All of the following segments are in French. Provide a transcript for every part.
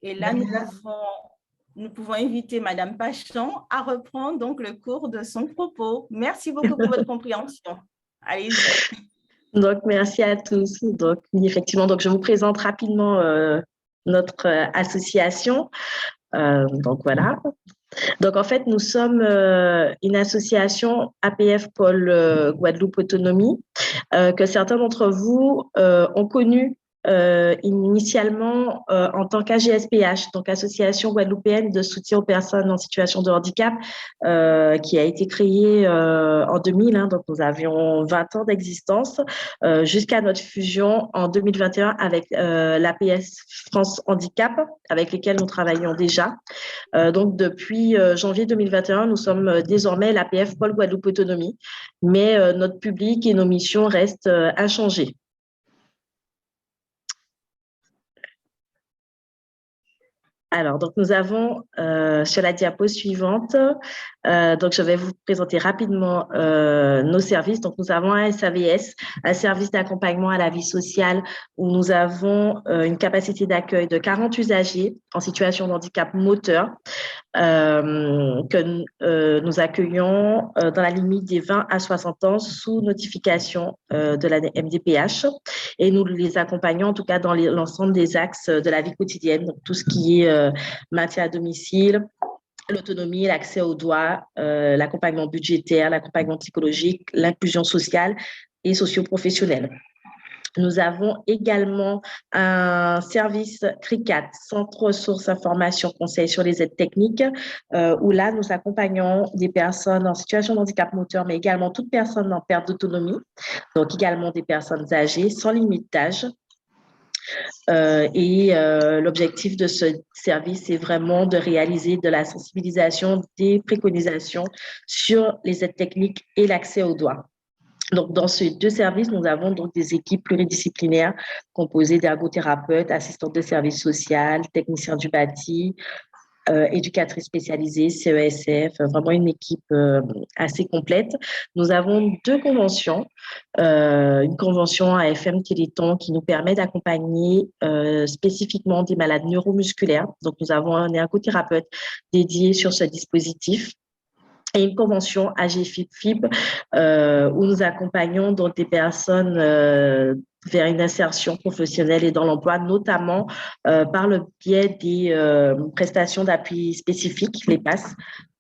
Et là, nous pouvons inviter Madame Pachon à reprendre donc le cours de son propos. Merci beaucoup pour votre compréhension. Allez-y. Donc, merci à tous. Donc, effectivement, donc je vous présente rapidement notre association. Donc, voilà. Donc, en fait, nous sommes une association APF Pôle Guadeloupe Autonomie que certains d'entre vous ont connu initialement en tant qu'AGSPH, donc Association guadeloupéenne de soutien aux personnes en situation de handicap, qui a été créée en 2000, hein, donc nous avions 20 ans d'existence, jusqu'à notre fusion en 2021 avec l'APS France Handicap, avec lesquels nous travaillons déjà. Donc, depuis janvier 2021, nous sommes désormais l'APF Pôle Guadeloupe Autonomie, mais notre public et nos missions restent inchangés. Alors, donc nous avons sur la diapo suivante, donc je vais vous présenter rapidement nos services. Donc, nous avons un SAVS, un service d'accompagnement à la vie sociale, où nous avons une capacité d'accueil de 40 usagers en situation de handicap moteur, que nous accueillons dans la limite des 20 à 60 ans sous notification de la MDPH, et nous les accompagnons en tout cas dans l'ensemble des axes de la vie quotidienne, donc tout ce qui est maintien à domicile, l'autonomie, l'accès aux droits, l'accompagnement budgétaire, l'accompagnement psychologique, l'inclusion sociale et socio-professionnelle. Nous avons également un service CRICAT, Centre Ressources Informations Conseil sur les aides techniques, où là, nous accompagnons des personnes en situation de handicap moteur, mais également toute personne en perte d'autonomie, donc également des personnes âgées sans limite d'âge. L'objectif de ce service est vraiment de réaliser de la sensibilisation, des préconisations sur les aides techniques et l'accès aux droits. Donc, dans ces deux services, nous avons donc des équipes pluridisciplinaires composées d'ergothérapeutes, assistantes de services sociaux, techniciens du bâti, éducatrices spécialisées, CESF, vraiment une équipe assez complète. Nous avons deux conventions, une convention AFM Téléthon qui nous permet d'accompagner spécifiquement des malades neuromusculaires. Donc, nous avons un ergothérapeute dédié sur ce dispositif, et une convention AGFIP où nous accompagnons donc des personnes vers une insertion professionnelle et dans l'emploi, notamment par le biais des prestations d'appui spécifiques, les PASS,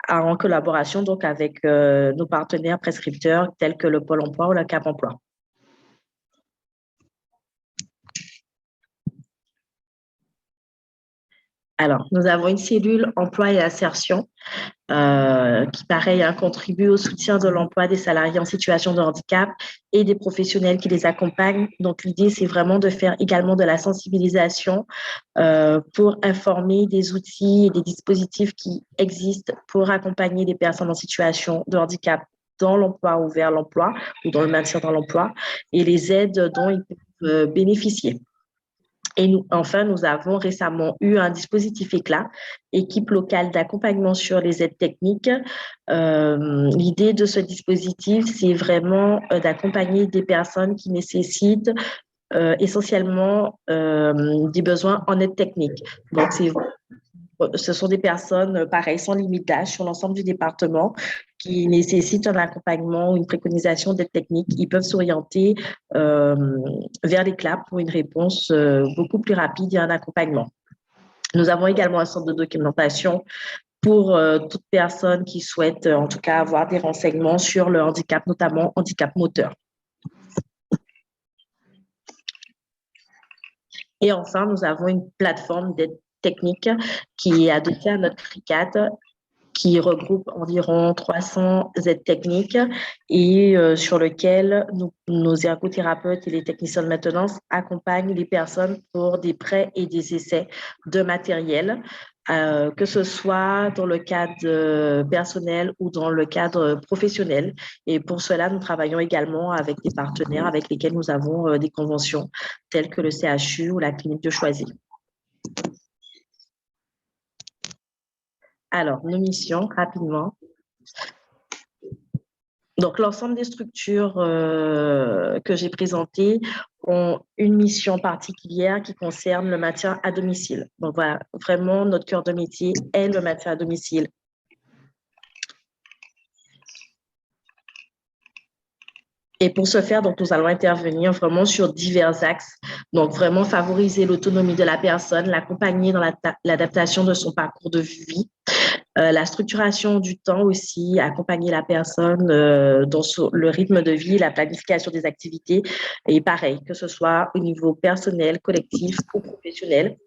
en collaboration donc avec nos partenaires prescripteurs tels que le Pôle emploi ou le Cap emploi. Alors, nous avons une cellule emploi et insertion qui, pareil, contribue au soutien de l'emploi des salariés en situation de handicap et des professionnels qui les accompagnent. Donc, l'idée, c'est vraiment de faire également de la sensibilisation pour informer des outils et des dispositifs qui existent pour accompagner des personnes en situation de handicap dans l'emploi ou vers l'emploi ou dans le maintien dans l'emploi et les aides dont ils peuvent bénéficier. Et enfin, nous avons récemment eu un dispositif éclat, équipe locale d'accompagnement sur les aides techniques. L'idée de ce dispositif, c'est vraiment d'accompagner des personnes qui nécessitent essentiellement des besoins en aide technique. Donc, ce sont des personnes, pareil, sans limite d'âge sur l'ensemble du département qui nécessitent un accompagnement ou une préconisation d'aide technique. Ils peuvent s'orienter vers l'ECLA pour une réponse beaucoup plus rapide et un accompagnement. Nous avons également un centre de documentation pour toute personne qui souhaite en tout cas avoir des renseignements sur le handicap, notamment handicap moteur. Et enfin, nous avons une plateforme d'aide technique qui est adoptée à notre CRICAT, qui regroupe environ 300 aides techniques et sur lequel nos ergothérapeutes et les techniciens de maintenance accompagnent les personnes pour des prêts et des essais de matériel, que ce soit dans le cadre personnel ou dans le cadre professionnel. Et pour cela, nous travaillons également avec des partenaires avec lesquels nous avons des conventions telles que le CHU ou la clinique de Choisy. Alors, nos missions, rapidement. Donc, l'ensemble des structures que j'ai présentées ont une mission particulière qui concerne le maintien à domicile. Donc voilà, vraiment, notre cœur de métier est le maintien à domicile. Et pour ce faire, donc, nous allons intervenir vraiment sur divers axes. Donc, vraiment favoriser l'autonomie de la personne, l'accompagner dans l'adaptation de son parcours de vie, la structuration du temps aussi, accompagner la personne dans le rythme de vie, la planification des activités, et pareil, que ce soit au niveau personnel, collectif ou professionnel.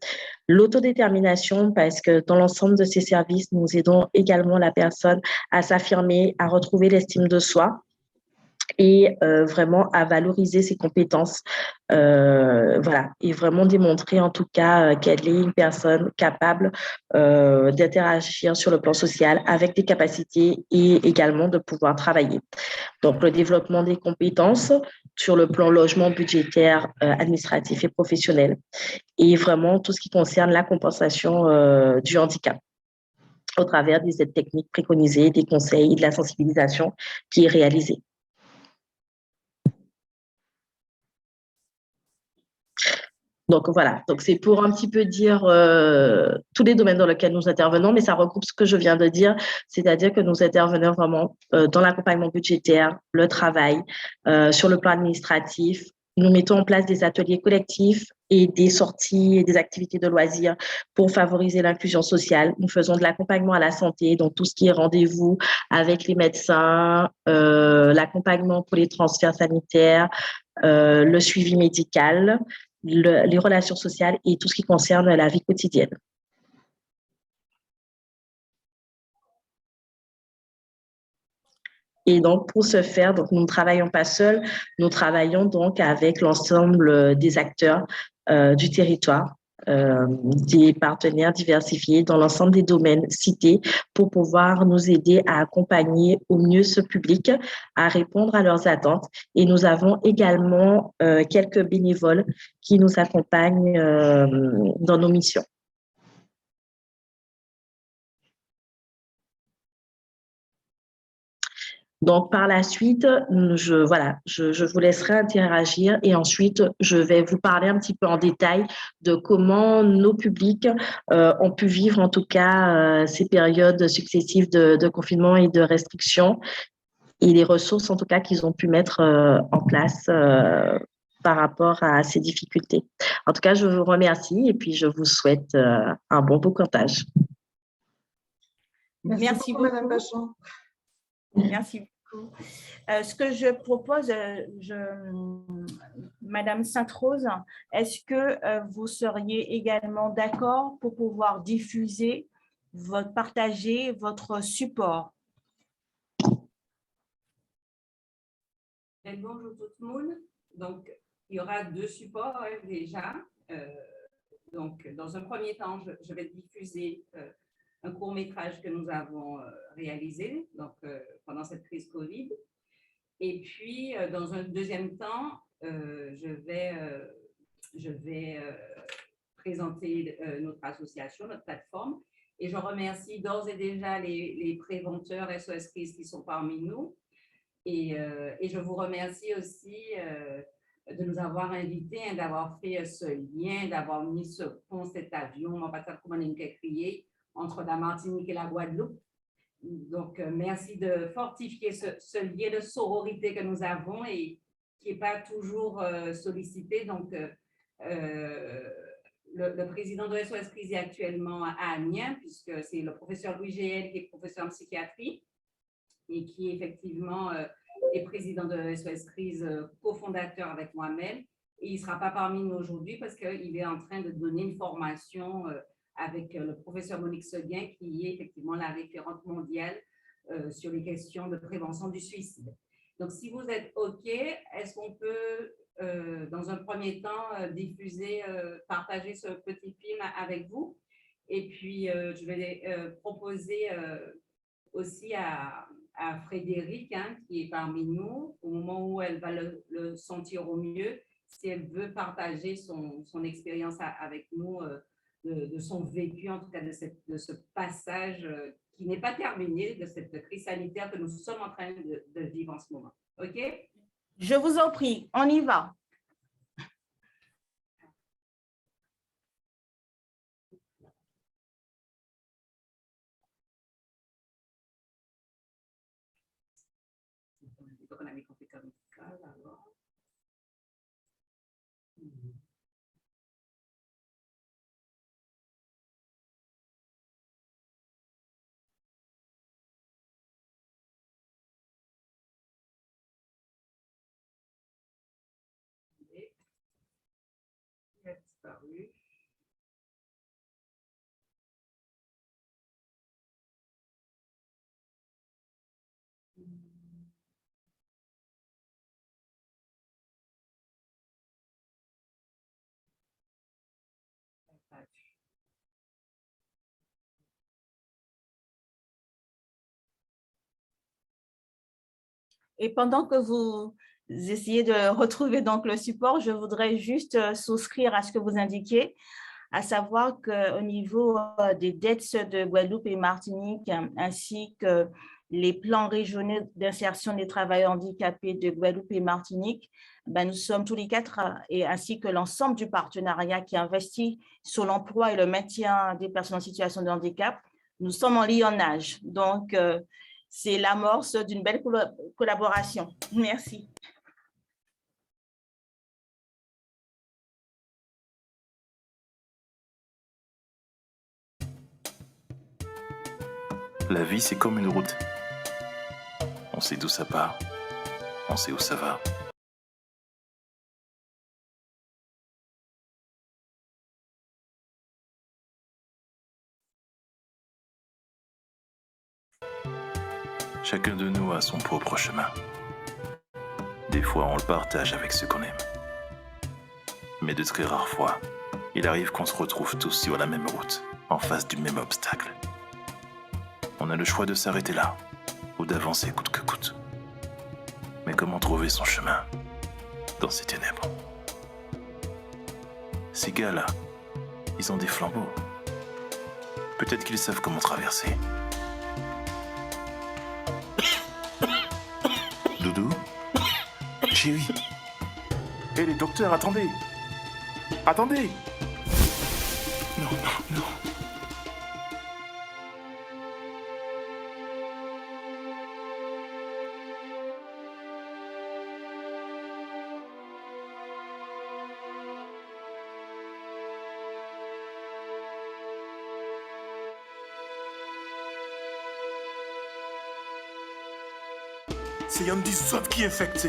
L'autodétermination, parce que dans l'ensemble de ces services, nous aidons également la personne à s'affirmer, à retrouver l'estime de soi et vraiment à valoriser ses compétences, voilà, et vraiment démontrer en tout cas qu'elle est une personne capable d'interagir sur le plan social avec des capacités et également de pouvoir travailler. Donc, le développement des compétences sur le plan logement, budgétaire, administratif et professionnel, et vraiment tout ce qui concerne la compensation du handicap au travers des aides techniques préconisées, des conseils et de la sensibilisation qui est réalisée. Donc voilà, donc c'est pour un petit peu dire tous les domaines dans lesquels nous intervenons, mais ça regroupe ce que je viens de dire, c'est-à-dire que nous intervenons vraiment dans l'accompagnement budgétaire, le travail, sur le plan administratif. Nous mettons en place des ateliers collectifs et des sorties et des activités de loisirs pour favoriser l'inclusion sociale. Nous faisons de l'accompagnement à la santé, donc tout ce qui est rendez-vous avec les médecins, l'accompagnement pour les transferts sanitaires, le suivi médical, les relations sociales et tout ce qui concerne la vie quotidienne. Et donc, pour ce faire, donc, nous ne travaillons pas seuls, nous travaillons donc avec l'ensemble des acteurs du territoire, des partenaires diversifiés dans l'ensemble des domaines cités pour pouvoir nous aider à accompagner au mieux ce public, à répondre à leurs attentes. Et nous avons également quelques bénévoles qui nous accompagnent dans nos missions. Donc, par la suite, je vous laisserai interagir et ensuite, je vais vous parler un petit peu en détail de comment nos publics ont pu vivre, en tout cas, ces périodes successives de confinement et de restrictions et les ressources, en tout cas, qu'ils ont pu mettre en place par rapport à ces difficultés. En tout cas, je vous remercie et puis je vous souhaite un bon bocage. Merci beaucoup, Madame Pachon. Merci beaucoup. Ce que je propose, Madame Sainte-Rose, est-ce que vous seriez également d'accord pour pouvoir diffuser, partager votre support? Bonjour tout le monde. Donc, il y aura deux supports déjà. Donc, dans un premier temps, je vais diffuser un court-métrage que nous avons réalisé pendant cette crise Covid. Et puis, dans un deuxième temps, je vais présenter notre association, notre plateforme. Et je remercie d'ores et déjà les préventeurs SOS Crise qui sont parmi nous. Et je vous remercie aussi de nous avoir invités, d'avoir fait ce lien, d'avoir mis ce pont, cet avion, on va pas comment on a crié, entre la Martinique et la Guadeloupe. Donc, merci de fortifier ce lien de sororité que nous avons et qui n'est pas toujours sollicité. Donc, le président de SOS Crise est actuellement à Amiens, puisque c'est le professeur Louis Géel qui est professeur en psychiatrie et qui effectivement est président de SOS Crise, cofondateur avec moi-même. Et il ne sera pas parmi nous aujourd'hui parce qu'il est en train de donner une formation avec le professeur Monique Seguin, qui est effectivement la référente mondiale sur les questions de prévention du suicide. Donc, si vous êtes OK, est-ce qu'on peut, dans un premier temps, diffuser, partager ce petit film avec vous? Et puis, je vais proposer aussi à Frédéric, qui est parmi nous, au moment où elle va le sentir au mieux, si elle veut partager son expérience avec nous, de son vécu, en tout cas de ce passage qui n'est pas terminé, de cette crise sanitaire que nous sommes en train de vivre en ce moment. OK? Je vous en prie, on y va. faut qu'on a mis compétence médicale alors. Il a disparu. Et pendant que vous essayez de retrouver donc le support, je voudrais juste souscrire à ce que vous indiquiez, à savoir qu'au niveau des DETS de Guadeloupe et Martinique, ainsi que les plans régionaux d'insertion des travailleurs handicapés de Guadeloupe et Martinique, ben, nous sommes tous les quatre, et ainsi que l'ensemble du partenariat qui investit sur l'emploi et le maintien des personnes en situation de handicap, nous sommes en lionnage. Donc, c'est l'amorce d'une belle collaboration. Merci. La vie, c'est comme une route. On sait d'où ça part, on sait où ça va. Chacun de nous a son propre chemin. Des fois, on le partage avec ceux qu'on aime. Mais de très rares fois, il arrive qu'on se retrouve tous sur la même route, en face du même obstacle. On a le choix de s'arrêter là, ou d'avancer coûte que coûte. Mais comment trouver son chemin dans ces ténèbres? Ces gars-là, ils ont des flambeaux. Peut-être qu'ils savent comment traverser. Doudou? Chérie? Hé les docteurs, attendez! Attendez! Non, non, non. C'est y'en des autres qui est infecté.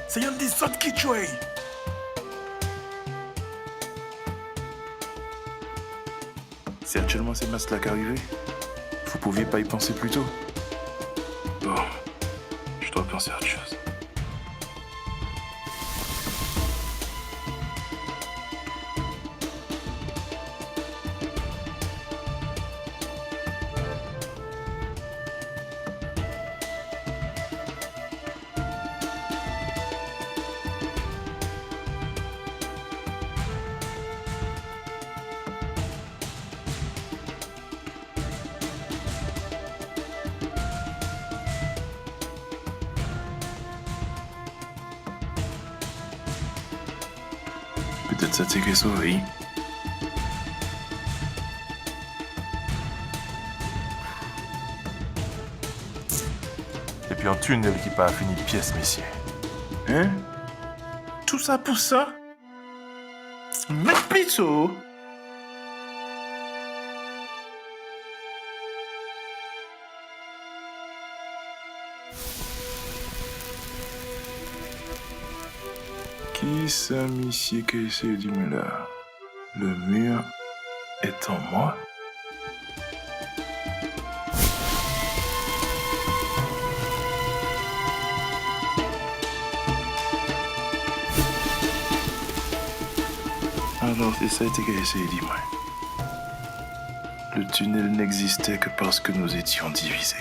C'est y'en des autres qui tuent. C'est actuellement ces masques-là qui arrivent. Vous pouviez pas y penser plus tôt. Bon, je dois penser à autre chose. Peut-être ça t'est qu'est sauvé. Et puis un tunnel qui pas fini de pièce, messieurs. Hein? Tout ça pour ça? Mais plutôt! Qui ça, monsieur, que c'est du là? Le mur est en moi? Alors, c'est ça que j'ai dit, moi. Le tunnel n'existait que parce que nous étions divisés.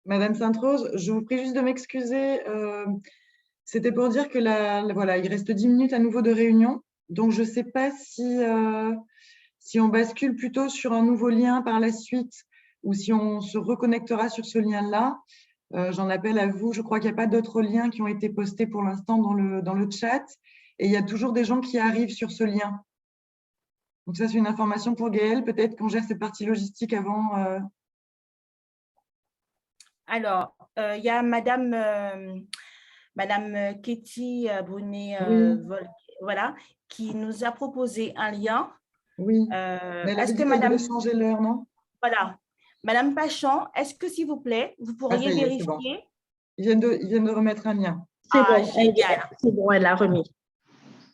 Madame Sainte-Rose, je vous prie juste de m'excuser. C'était pour dire que voilà, il reste 10 minutes à nouveau de réunion. Donc, je ne sais pas si si on bascule plutôt sur un nouveau lien par la suite ou si on se reconnectera sur ce lien-là. J'en appelle à vous. Je crois qu'il n'y a pas d'autres liens qui ont été postés pour l'instant dans le chat. Et il y a toujours des gens qui arrivent sur ce lien. Donc ça, c'est une information pour Gaëlle. Peut-être qu'on gère cette partie logistique avant. Alors, il y a Madame Katie Brunet, Oui. voilà, qui nous a proposé un lien. Oui. Mais elle avait est-ce dit que qu'elle Madame, devait changer l'heure, non? voilà, Madame Pachon, est-ce que s'il vous plaît, vous Ah, pourriez ça y est, c'est bon. vérifier? Ils viennent de remettre un lien. C'est Ah, bon, génial. c'est bon, elle l'a remis.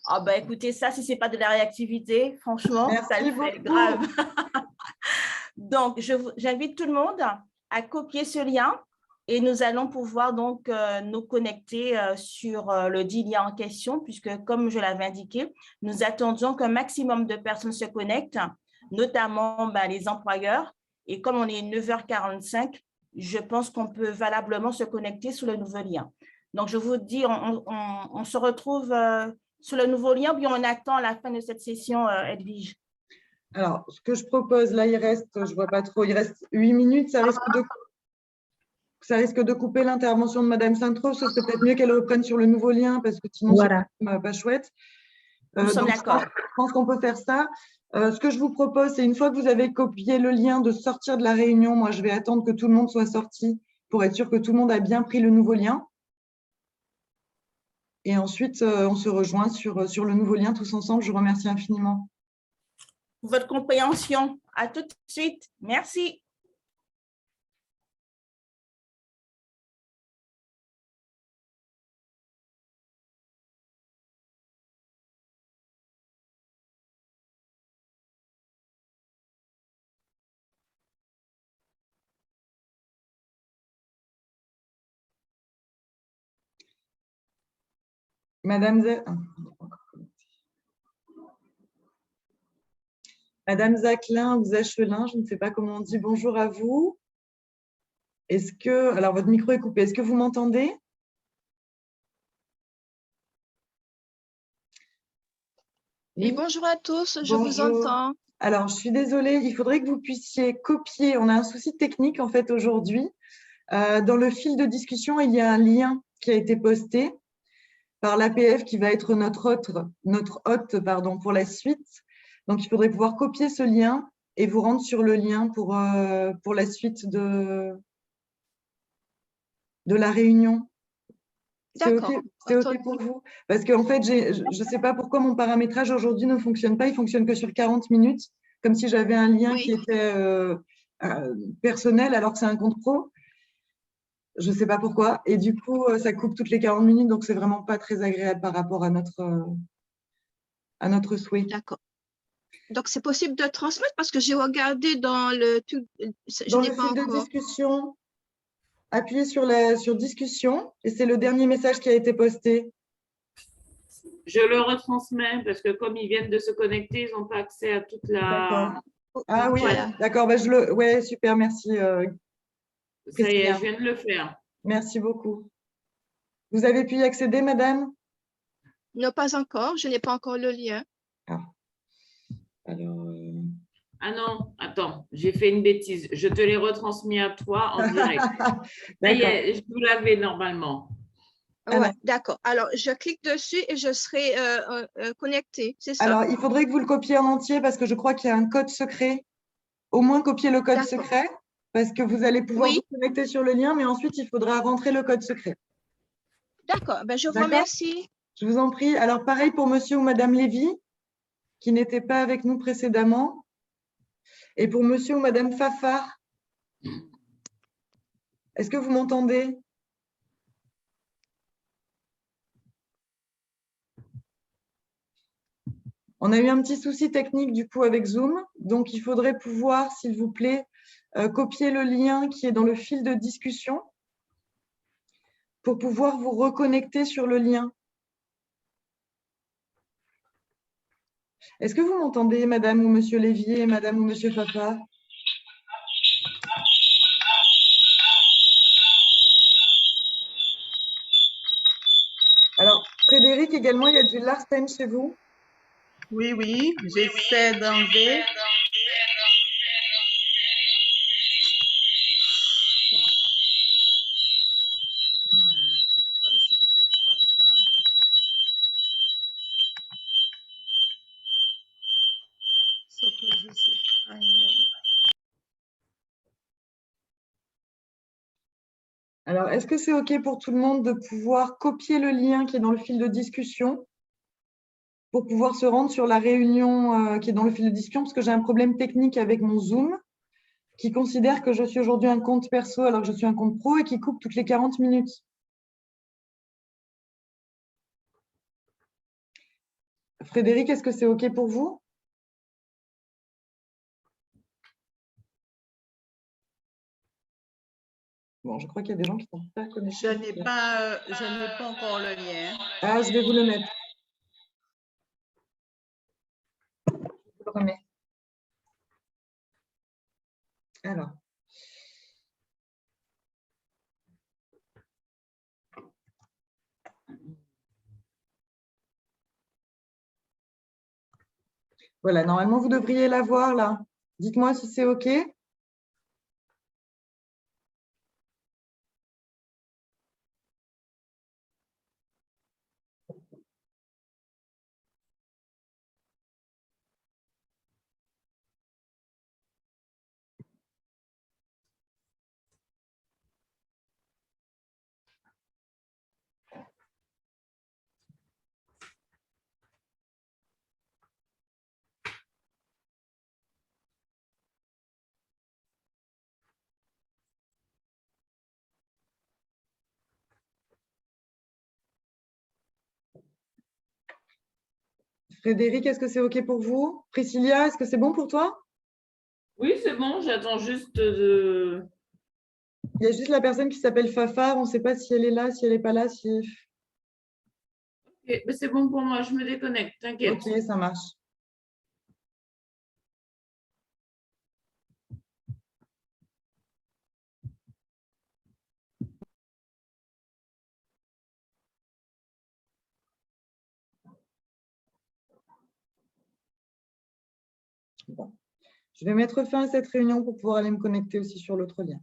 Ah bah écoutez, ça, si c'est pas de la réactivité, franchement, ça Merci le fait beaucoup. grave. Donc, j'invite tout le monde à copier ce lien et nous allons pouvoir donc nous connecter sur le dit lien en question, puisque comme je l'avais indiqué, nous attendions qu'un maximum de personnes se connectent, notamment les employeurs. Et comme on est 9h45, je pense qu'on peut valablement se connecter sur le nouveau lien. Donc, je vous dis, on se retrouve sur le nouveau lien, puis on attend la fin de cette session, Edwige. Alors, ce que je propose, là, il reste, je ne vois pas trop, il reste 8 minutes. Ça risque de couper l'intervention de Madame Sainte-Rose. Ce serait peut-être mieux qu'elle reprenne sur le nouveau lien parce que sinon, Voilà. c'est pas chouette. Nous sommes d'accord. Je pense qu'on peut faire ça. Ce que je vous propose, c'est une fois que vous avez copié le lien, de sortir de la réunion. Moi, je vais attendre que tout le monde soit sorti pour être sûr que tout le monde a bien pris le nouveau lien. Et ensuite, on se rejoint sur le nouveau lien tous ensemble. Je vous remercie infiniment. Pour votre compréhension. À tout de suite. Merci. Madame Zaclin ou Zachelin, je ne sais pas comment on dit, bonjour à vous. Alors votre micro est coupé, est-ce que vous m'entendez? Oui, bonjour à tous, je vous Bonjour. entends. Alors, je suis désolée, il faudrait que vous puissiez copier. On a un souci technique en fait aujourd'hui. Dans le fil de discussion, il y a un lien qui a été posté par l'APF qui va être notre hôte pour la suite. Donc, il faudrait pouvoir copier ce lien et vous rendre sur le lien pour la suite de la réunion. C'est OK, pour vous? Parce qu'en fait, je ne sais pas pourquoi mon paramétrage aujourd'hui ne fonctionne pas. Il ne fonctionne que sur 40 minutes, comme si j'avais un lien qui était personnel alors que c'est un compte pro. Je ne sais pas pourquoi. Et du coup, ça coupe toutes les 40 minutes, donc c'est vraiment pas très agréable par rapport à notre souhait. D'accord. Donc, c'est possible de transmettre parce que j'ai regardé dans le fil de discussion. Appuyez sur discussion et c'est le dernier message qui a été posté. Je le retransmets parce que comme ils viennent de se connecter, ils n'ont pas accès à toute la… Ah oui, voilà. D'accord. Ouais, super, merci. Ça y est, je viens de le faire. Merci beaucoup. Vous avez pu y accéder, madame? Non, pas encore. Je n'ai pas encore le lien. Alors… Ah non, attends, j'ai fait une bêtise. Je te l'ai retransmis à toi en direct. Ça y est, je vous l'avais normalement. Ouais, d'accord. Alors, je clique dessus et je serai connectée, c'est ça? Alors, il faudrait que vous le copiez en entier parce que je crois qu'il y a un code secret. Au moins, copier le code secret parce que vous allez pouvoir vous connecter sur le lien, mais ensuite, il faudra rentrer le code secret. D'accord, ben, je vous remercie. Je vous en prie. Alors, pareil pour monsieur ou madame Lévy, qui n'était pas avec nous précédemment. Et pour monsieur ou madame Fafard, est-ce que vous m'entendez? On a eu un petit souci technique du coup avec Zoom, donc il faudrait pouvoir, s'il vous plaît, copier le lien qui est dans le fil de discussion pour pouvoir vous reconnecter sur le lien. Est-ce que vous m'entendez, madame ou monsieur Lévier, madame ou monsieur Fafard? Alors, Frédéric, également, il y a du Larsen chez vous? Oui, oui, j'essaie d'enlever. Oh non, c'est pas ça, c'est pas ça. Sauf que je sais pas. Ay, merde. Alors, est-ce que c'est OK pour tout le monde de pouvoir copier le lien qui est dans le fil de discussion pour pouvoir se rendre sur la réunion qui est dans le fil de discussion, parce que j'ai un problème technique avec mon Zoom qui considère que je suis aujourd'hui un compte perso alors que je suis un compte pro et qui coupe toutes les 40 minutes. Frédéric, est-ce que c'est OK pour vous? Bon, je crois qu'il y a des gens qui ne sont pas connectés. Je n'ai pas encore le lien. Ah, je vais vous le mettre. Je vous le remets. Alors. Voilà, normalement, vous devriez l'avoir là. Dites-moi si c'est OK. Frédéric, est-ce que c'est OK pour vous? Priscilla, est-ce que c'est bon pour toi? Oui, c'est bon, j'attends juste de… Il y a juste la personne qui s'appelle Fafar. On ne sait pas si elle est là, si elle n'est pas là. Si... Ok, mais c'est bon pour moi, je me déconnecte, t'inquiète. OK, ça marche. Bon. Je vais mettre fin à cette réunion pour pouvoir aller me connecter aussi sur l'autre lien.